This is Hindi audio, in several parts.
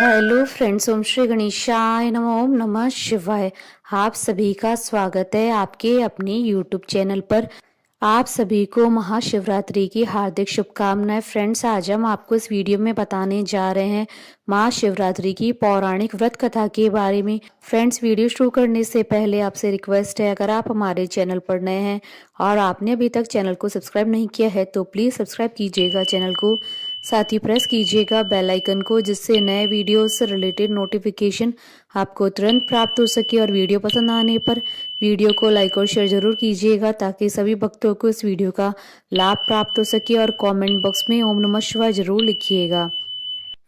हेलो फ्रेंड्स, ओम श्री गणेशाय नमः। ओम नमः शिवाय। आप सभी का स्वागत है आपके अपने यूट्यूब चैनल पर। आप सभी को महाशिवरात्रि की हार्दिक शुभकामनाएं। फ्रेंड्स, आज हम आपको इस वीडियो में बताने जा रहे हैं महाशिवरात्रि की पौराणिक व्रत कथा के बारे में। फ्रेंड्स, वीडियो शुरू करने से पहले आपसे रिक्वेस्ट है, अगर आप हमारे चैनल पर नए हैं और आपने अभी तक चैनल को सब्सक्राइब नहीं किया है तो प्लीज़ सब्सक्राइब कीजिएगा चैनल को। साथ ही प्रेस कीजिएगा बेल आइकन को, जिससे नए वीडियो से रिलेटेड नोटिफिकेशन आपको तुरंत प्राप्त हो सके। और वीडियो पसंद आने पर वीडियो को लाइक और शेयर जरूर कीजिएगा, ताकि सभी भक्तों को इस वीडियो का लाभ प्राप्त हो सके। और कमेंट बॉक्स में ओम नमः शिवाय जरूर लिखिएगा।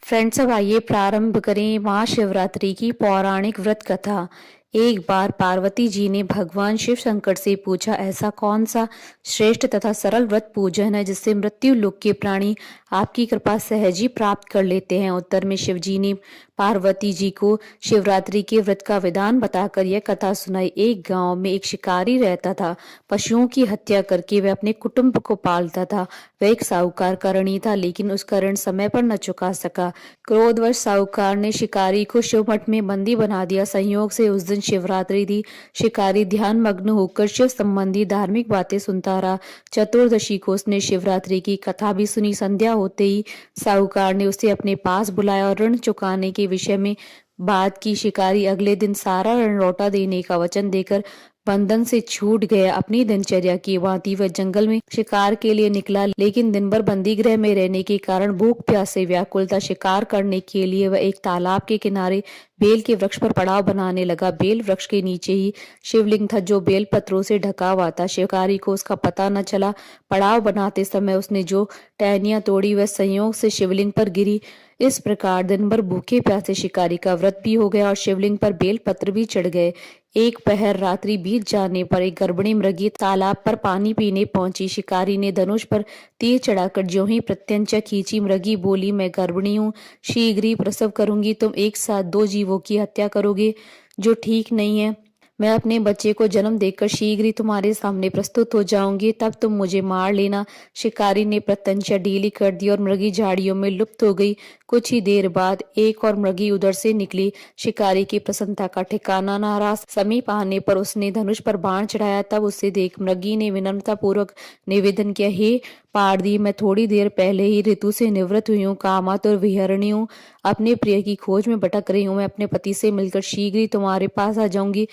फ्रेंड्स, अब आइए प्रारंभ करें महाशिवरात्रि की पौराणिक व्रत कथा। एक बार पार्वती जी ने भगवान शिव शंकर से पूछा, ऐसा कौन सा श्रेष्ठ तथा सरल व्रत पूजन है जिससे मृत्यु लोक के प्राणी आपकी कृपा सहज ही प्राप्त कर लेते हैं। उत्तर में शिव जी ने पार्वती जी को शिवरात्रि के व्रत का विधान बताकर यह कथा सुनाई। एक गांव में एक शिकारी रहता था। पशुओं की हत्या करके वह अपने कुटुंब को पालता था। वह एक साहूकार का ऋणी था, लेकिन उसका ऋण समय पर न चुका सका। क्रोधवश साहूकार ने शिकारी को शिव मठ में बंदी बना दिया। संयोग से उस दिन शिवरात्रि थी। शिकारी ध्यान मग्न होकर शिव संबंधी धार्मिक बातें सुनता रहा। चतुर्दशी को उसने शिवरात्रि की कथा भी सुनी। संध्या होते ही साहूकार ने उसे अपने पास बुलाया और ऋण चुकाने के विषय में बात की। शिकारी अगले दिन सारा ऋण लौटा देने का वचन देकर बंधन से छूट गया। अपनी दिनचर्या की भांति वह जंगल में शिकार के लिए निकला, लेकिन दिन भर बंदी गृह में रहने के कारण भूख प्यास से व्याकुल था। शिकार करने के लिए वह एक तालाब के किनारे बेल के वृक्ष पर पड़ाव बनाने लगा। बेल वृक्ष के नीचे ही शिवलिंग था, जो बेल पत्रों से ढका हुआ था। शिकारी को उसका पता न चला। पड़ाव बनाते समय उसने जो टहनियां तोड़ी वह संयोग से शिवलिंग पर गिरी। इस प्रकार दिन भर भूखे प्यासे शिकारी का व्रत भी हो गया और शिवलिंग पर बेल पत्र भी चढ़ गए। एक पहर रात्रि बीत जाने पर एक गर्भिणी मृगी तालाब पर पानी पीने पहुंची। शिकारी ने धनुष पर तीर चढ़ाकर ज्यों ही प्रत्यंचा खींची। मृगी बोली, मैं गर्भिणी हूँ, शीघ्र ही प्रसव करूंगी। तुम एक साथ दो जीवों की हत्या करोगे, जो ठीक नहीं है। मैं अपने बच्चे को जन्म देकर शीघ्र ही तुम्हारे सामने प्रस्तुत हो जाऊंगी, तब तुम मुझे मार लेना। शिकारी ने प्रत्यंचा ढीली कर दी और मृगी झाड़ियों में लुप्त हो गई। कुछ ही देर बाद एक और मृगी उधर से निकली। शिकारी की प्रसन्नता का ठिकाना न रहा। समीप आने पर उसने धनुष पर बाण चढ़ाया। तब उसे देख मृगी ने विनम्रता पूर्वक निवेदन किया, हे पारदी, मैं थोड़ी देर पहले ही ऋतु से निवृत्त हुई हूँ, कामातुर विहरणी हूँ, अपने प्रिय की खोज में भटक रही हूँ। मैं अपने पति से मिलकर शीघ्र ही तुम्हारे पास आ जाऊंगी।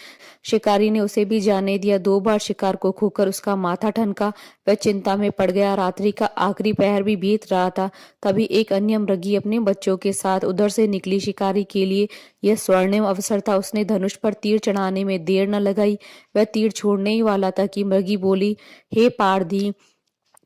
शिकारी ने उसे भी जाने दिया। 2 बार शिकार को खोकर उसका माथा ठनका। वह चिंता में पड़ गया। रात्रि का आखिरी पहर भी बीत रहा था। तभी एक अन्य मृगी अपने बच्चों के साथ उधर से निकली। शिकारी के लिए यह स्वर्णिम अवसर था। उसने धनुष पर तीर चढ़ाने में देर न लगाई। वह तीर छोड़ने ही वाला था कि मृगी बोली, हे पारधी,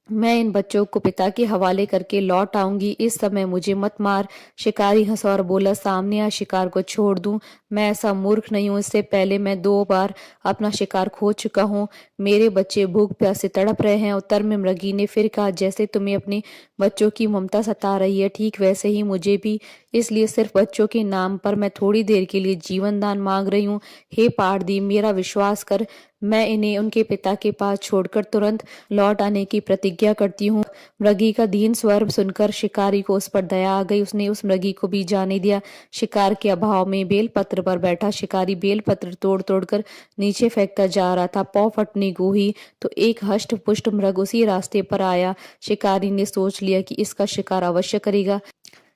मैं इन बच्चों को पिता के हवाले करके लौट आऊंगी, इस समय मुझे मत मार। शिकारी हंसा और बोला, सामने आ शिकार को छोड़ दूं? मैं ऐसा मूर्ख नहीं हूं। इससे पहले मैं 2 बार अपना शिकार खो चुका हूं। मेरे बच्चे भूख प्यास से तड़प रहे हैं। उत्तर में मृगी ने फिर कहा, जैसे तुम्हें अपने बच्चों की ममता सता रही है, ठीक वैसे ही मुझे भी। इसलिए सिर्फ बच्चों के नाम पर मैं थोड़ी देर के लिए जीवन दान मांग रही हूँ। हे पारदी, मेरा विश्वास कर, मैं इन्हें उनके पिता के पास छोड़कर तुरंत लौट आने की प्रतिज्ञा करती हूँ। मृगी का दीन स्वर सुनकर शिकारी को उस पर दया आ गई। उसने उस मृगी को भी जाने दिया। शिकार के अभाव में बेलपत्र पर बैठा शिकारी बेलपत्र तोड़ तोड़कर नीचे फेंकता जा रहा था। पौ फटने को ही तो एक हष्ट पुष्ट मृग उसी रास्ते पर आया। शिकारी ने सोच लिया कि इसका शिकार अवश्य करेगा।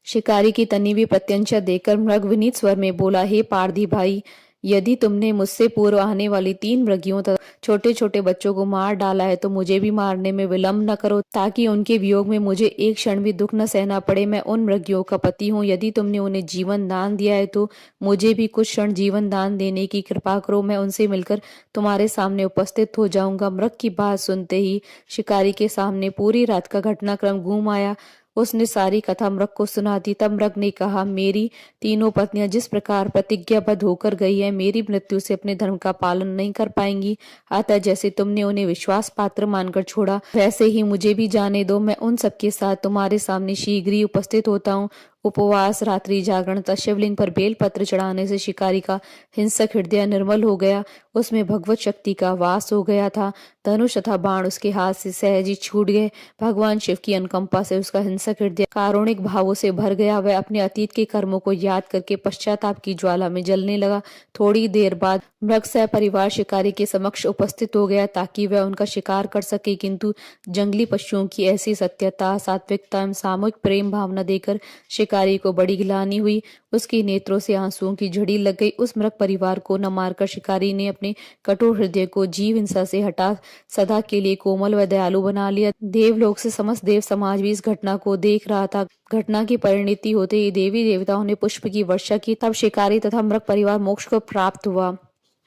शिकारी की तनी हुई प्रत्यंचा देकर मृग विनीत स्वर में बोला, हे पारधी भाई, यदि तुमने मुझसे पूर्व आने वाली 3 मृगियों तथा छोटे छोटे बच्चों को मार डाला है, तो मुझे भी मारने में विलंब न करो, ताकि उनके वियोग में मुझे एक क्षण भी दुख न सहना पड़े। मैं उन मृगियों का पति हूँ। यदि तुमने उन्हें जीवन दान दिया है, तो मुझे भी कुछ क्षण जीवन दान देने की कृपा करो। मैं उनसे मिलकर तुम्हारे सामने उपस्थित हो जाऊंगा। मृग की बात सुनते ही शिकारी के सामने पूरी रात का घटनाक्रम घूम आया। उसने सारी कथा मृग को सुना दी। तब मृग ने कहा, मेरी तीनों पत्नियां जिस प्रकार प्रतिज्ञाबद्ध होकर गई है, मेरी मृत्यु से अपने धर्म का पालन नहीं कर पाएंगी। अतः जैसे तुमने उन्हें विश्वास पात्र मानकर छोड़ा, वैसे ही मुझे भी जाने दो। मैं उन सबके साथ तुम्हारे सामने शीघ्र ही उपस्थित होता हूँ। उपवास, रात्रि जागरण तथा शिवलिंग पर बेलपत्र चढ़ाने से शिकारी का हिंसक हृदय निर्मल हो गया। उसमें भगवत शक्ति का वास हो गया था। धनुष तथा बाण उसके हाथ से सहज ही छूट गए। भगवान शिव की अनुकंपा से उसका हिंसक हृदय कारुणिक भावों से भर गया। वह अपने अतीत के कर्मों को याद करके पश्चाताप की ज्वाला में जलने लगा। थोड़ी देर बाद मृग सह परिवार शिकारी के समक्ष उपस्थित हो गया ताकि वह उनका शिकार कर सके, किंतु जंगली पशुओं की ऐसी सत्यता, सात्विकता एवं सामूहिक प्रेम भावना देखकर शिकारी को बड़ी गिलानी हुई। उसके नेत्रों से आंसुओं की झड़ी लग गई। उस मृग परिवार को न मारकर शिकारी ने अपने कठोर हृदय को जीव हिंसा से हटा सदा के लिए कोमल व दयालु बना लिया। देवलोक से समस्त देव समाज भी इस घटना को देख रहा था। घटना की परिणति होते ही देवी देवताओं ने पुष्प की वर्षा की। तब शिकारी तथा मृग परिवार मोक्ष को प्राप्त हुआ।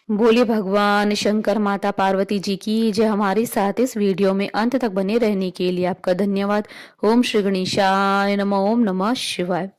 बोलिए भगवान शंकर, माता पार्वती जी की जय। हमारे साथ इस वीडियो में अंत तक बने रहने के लिए आपका धन्यवाद। ओम श्री गणेशाय नमः। ओम नमः शिवाय।